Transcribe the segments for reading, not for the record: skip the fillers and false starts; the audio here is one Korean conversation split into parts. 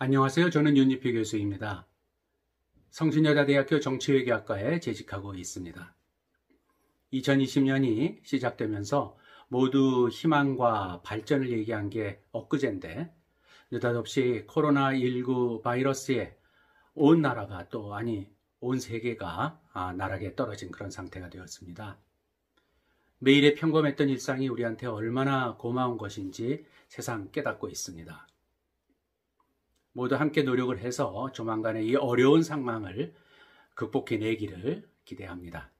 안녕하세요. 저는 윤희필 교수입니다. 성신여자대학교 정치외교학과에 재직하고 있습니다. 2020년이 시작되면서 모두 희망과 발전을 얘기한 게 엊그제인데 느닷없이 코로나19 바이러스에 온 나라가 온 세계가 나락에 떨어진 그런 상태가 되었습니다. 매일의 평범했던 일상이 우리한테 얼마나 고마운 것인지 새삼 깨닫고 있습니다. 모두 함께 노력을 해서 조만간에 이 어려운 상황을 극복해내기를 기대합니다.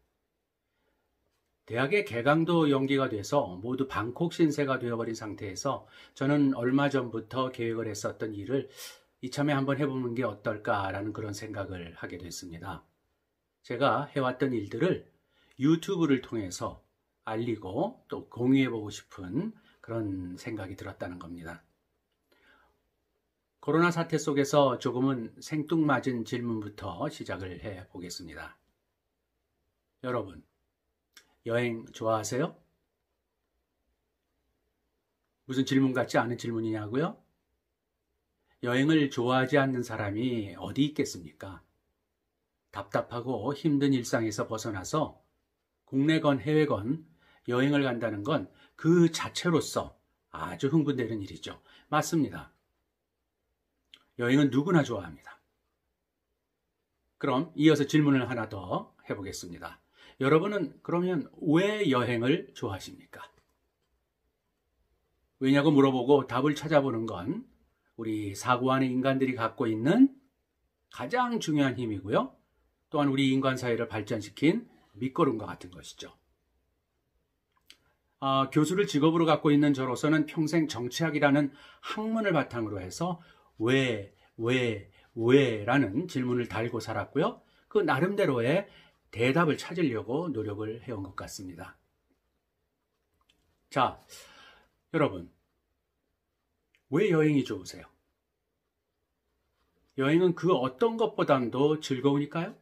대학의 개강도 연기가 돼서 모두 방콕 신세가 되어버린 상태에서 저는 얼마 전부터 계획을 했었던 일을 이참에 한번 해보는 게 어떨까라는 그런 생각을 하게 됐습니다. 제가 해왔던 일들을 유튜브를 통해서 알리고 또 공유해보고 싶은 그런 생각이 들었다는 겁니다. 코로나 사태 속에서 조금은 생뚱맞은 질문부터 시작을 해보겠습니다. 여러분, 여행 좋아하세요? 무슨 질문 같지 않은 질문이냐고요? 여행을 좋아하지 않는 사람이 어디 있겠습니까? 답답하고 힘든 일상에서 벗어나서 국내건 해외건 여행을 간다는 건 그 자체로서 아주 흥분되는 일이죠. 맞습니다. 여행은 누구나 좋아합니다. 그럼 이어서 질문을 하나 더 해보겠습니다. 여러분은 그러면 왜 여행을 좋아하십니까? 왜냐고 물어보고 답을 찾아보는 건 우리 사고하는 인간들이 갖고 있는 가장 중요한 힘이고요. 또한 우리 인간 사회를 발전시킨 밑거름과 같은 것이죠. 교수를 직업으로 갖고 있는 저로서는 평생 정치학이라는 학문을 바탕으로 해서 왜라는 질문을 달고 살았고요. 그 나름대로의 대답을 찾으려고 노력을 해온 것 같습니다. 자, 여러분, 왜 여행이 좋으세요? 여행은 그 어떤 것보다도 즐거우니까요?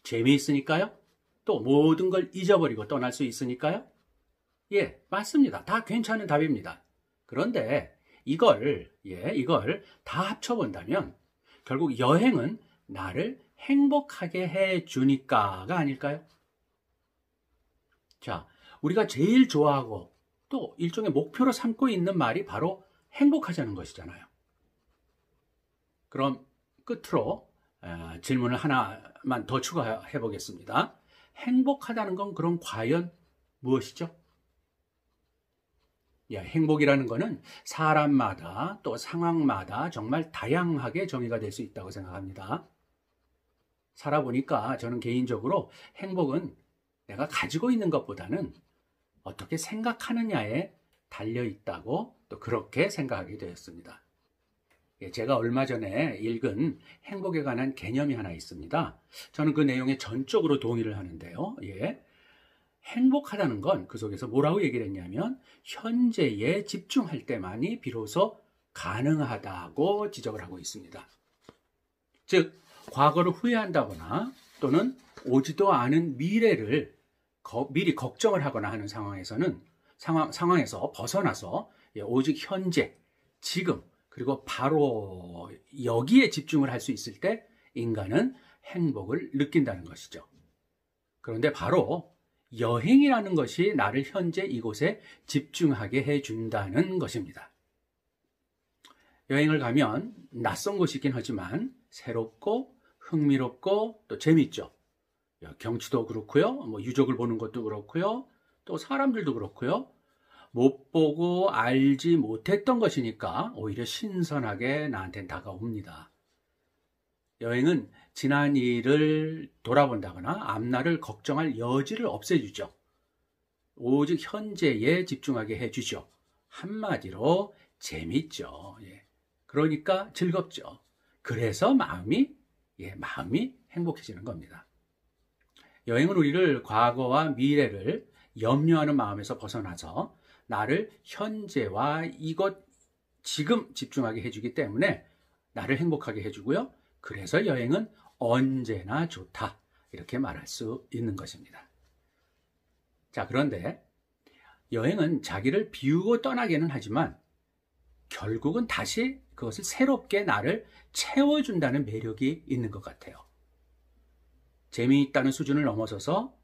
재미있으니까요? 또 모든 걸 잊어버리고 떠날 수 있으니까요? 예, 맞습니다. 다 괜찮은 답입니다. 그런데 이걸 다 합쳐본다면 결국 여행은 나를 행복하게 해주니까가 아닐까요? 자, 우리가 제일 좋아하고 또 일종의 목표로 삼고 있는 말이 바로 행복하자는 것이잖아요. 그럼 끝으로 질문을 하나만 더 추가해 보겠습니다. 행복하다는 건 그럼 과연 무엇이죠? 행복이라는 것은 사람마다 또 상황마다 정말 다양하게 정의가 될 수 있다고 생각합니다. 살아보니까 저는 개인적으로 행복은 내가 가지고 있는 것보다는 어떻게 생각하느냐에 달려있다고 또 그렇게 생각하게 되었습니다. 제가 얼마 전에 읽은 행복에 관한 개념이 하나 있습니다. 저는 그 내용에 전적으로 동의를 하는데요. 행복하다는 건 그 속에서 뭐라고 얘기를 했냐면 현재에 집중할 때만이 비로소 가능하다고 지적을 하고 있습니다. 즉 과거를 후회한다거나 또는 오지도 않은 미래를 미리 걱정을 하거나 하는 상황에서 벗어나서 오직 현재, 지금 그리고 바로 여기에 집중을 할 수 있을 때 인간은 행복을 느낀다는 것이죠. 그런데 바로 여행이라는 것이 나를 현재 이곳에 집중하게 해준다는 것입니다. 여행을 가면 낯선 곳이긴 하지만 새롭고 흥미롭고 또 재밌죠. 경치도 그렇고요. 유적을 보는 것도 그렇고요. 또 사람들도 그렇고요. 못 보고 알지 못했던 것이니까 오히려 신선하게 나한테는 다가옵니다. 여행은 지난 일을 돌아본다거나 앞날을 걱정할 여지를 없애주죠. 오직 현재에 집중하게 해주죠. 한마디로 재밌죠. 그러니까 즐겁죠. 그래서 마음이 행복해지는 겁니다. 여행은 우리를 과거와 미래를 염려하는 마음에서 벗어나서 나를 현재와 이것 지금 집중하게 해주기 때문에 나를 행복하게 해주고요. 그래서 여행은 언제나 좋다 이렇게 말할 수 있는 것입니다. 자, 그런데 여행은 자기를 비우고 떠나기는 하지만 결국은 다시 그것을 새롭게 나를 채워준다는 매력이 있는 것 같아요. 재미있다는 수준을 넘어서서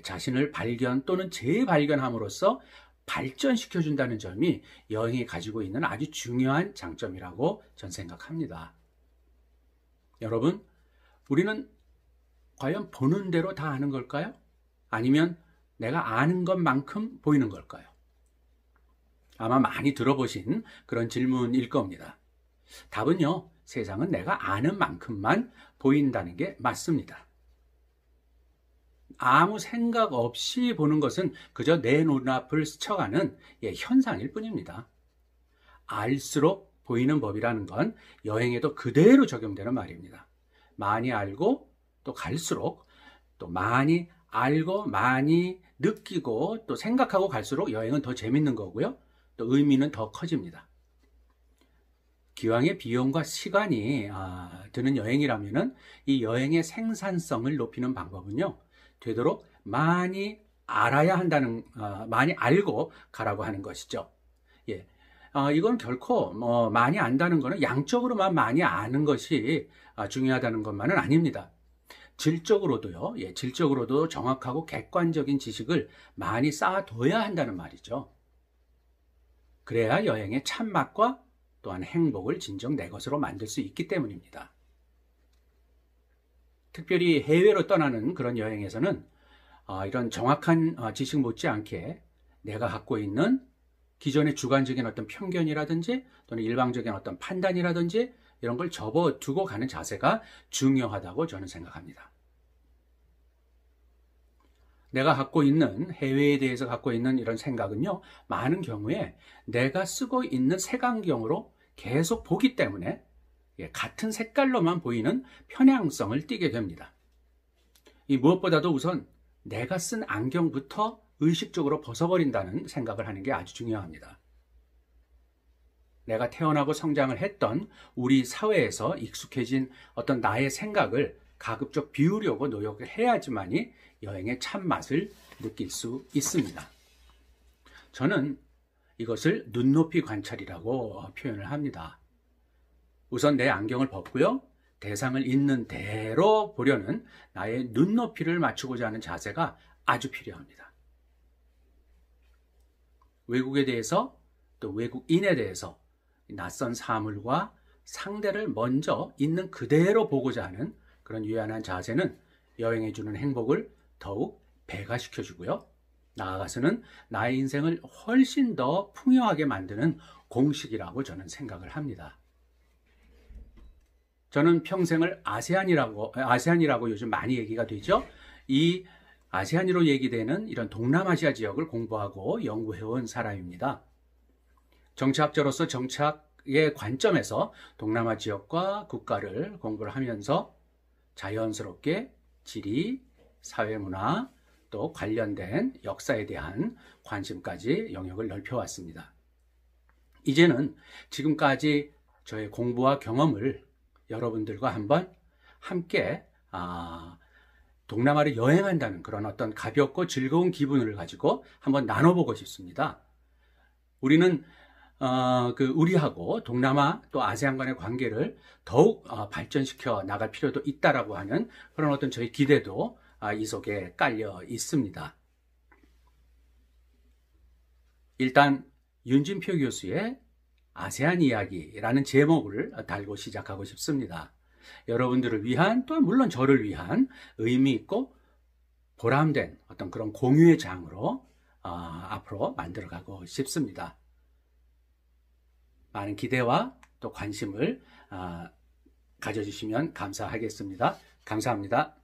자신을 발견 또는 재발견함으로써 발전시켜준다는 점이 여행이 가지고 있는 아주 중요한 장점이라고 전 생각합니다. 여러분, 우리는 과연 보는 대로 다 아는 걸까요? 아니면 내가 아는 것만큼 보이는 걸까요? 아마 많이 들어보신 그런 질문일 겁니다. 답은요, 세상은 내가 아는 만큼만 보인다는 게 맞습니다. 아무 생각 없이 보는 것은 그저 내 눈앞을 스쳐가는 현상일 뿐입니다. 알수록 보이는 법이라는 건 여행에도 그대로 적용되는 말입니다. 많이 알고 또 갈수록 또 많이 알고 많이 느끼고 또 생각하고 갈수록 여행은 더 재밌는 거고요. 또 의미는 더 커집니다. 기왕의 비용과 시간이 드는 여행이라면은 이 여행의 생산성을 높이는 방법은요, 되도록 많이 알아야 한다는, 많이 알고 가라고 하는 것이죠. 예. 이건 결코 많이 안다는 것은 양적으로만 많이 아는 것이 중요하다는 것만은 아닙니다. 질적으로도요, 질적으로도 정확하고 객관적인 지식을 많이 쌓아둬야 한다는 말이죠. 그래야 여행의 참맛과 또한 행복을 진정 내 것으로 만들 수 있기 때문입니다. 특별히 해외로 떠나는 그런 여행에서는 이런 정확한 지식 못지않게 내가 갖고 있는 기존의 주관적인 어떤 편견이라든지 또는 일방적인 어떤 판단이라든지 이런 걸 접어두고 가는 자세가 중요하다고 저는 생각합니다. 내가 갖고 있는 해외에 대해서 갖고 있는 이런 생각은요, 많은 경우에 내가 쓰고 있는 색안경으로 계속 보기 때문에 같은 색깔로만 보이는 편향성을 띠게 됩니다. 이 무엇보다도 우선 내가 쓴 안경부터 의식적으로 벗어버린다는 생각을 하는 게 아주 중요합니다. 내가 태어나고 성장을 했던 우리 사회에서 익숙해진 어떤 나의 생각을 가급적 비우려고 노력을 해야지만이 여행의 참맛을 느낄 수 있습니다. 저는 이것을 눈높이 관찰이라고 표현을 합니다. 우선 내 안경을 벗고요, 대상을 있는 대로 보려는 나의 눈높이를 맞추고자 하는 자세가 아주 필요합니다. 외국에 대해서 또 외국인에 대해서 낯선 사물과 상대를 먼저 있는 그대로 보고자 하는 그런 유연한 자세는 여행해 주는 행복을 더욱 배가시켜 주고요, 나아가서는 나의 인생을 훨씬 더 풍요하게 만드는 공식이라고 저는 생각을 합니다. 저는 평생을 아세안이라고 요즘 많이 얘기가 되죠. 이 아세안으로 얘기되는 이런 동남아시아 지역을 공부하고 연구해온 사람입니다. 정치학자로서 정치학의 관점에서 동남아 지역과 국가를 공부를 하면서 자연스럽게 지리, 사회문화, 또 관련된 역사에 대한 관심까지 영역을 넓혀왔습니다. 이제는 지금까지 저의 공부와 경험을 여러분들과 한번 함께 동남아를 여행한다는 그런 어떤 가볍고 즐거운 기분을 가지고 한번 나눠보고 싶습니다. 우리는 우리하고 동남아 또 아세안 간의 관계를 더욱 발전시켜 나갈 필요도 있다라고 하는 그런 어떤 저희 기대도 이 속에 깔려 있습니다. 일단 윤진표 교수의 아세안 이야기라는 제목을 달고 시작하고 싶습니다. 여러분들을 위한, 또한 물론 저를 위한 의미 있고 보람된 어떤 그런 공유의 장으로 앞으로 만들어가고 싶습니다. 많은 기대와 또 관심을 가져주시면 감사하겠습니다. 감사합니다.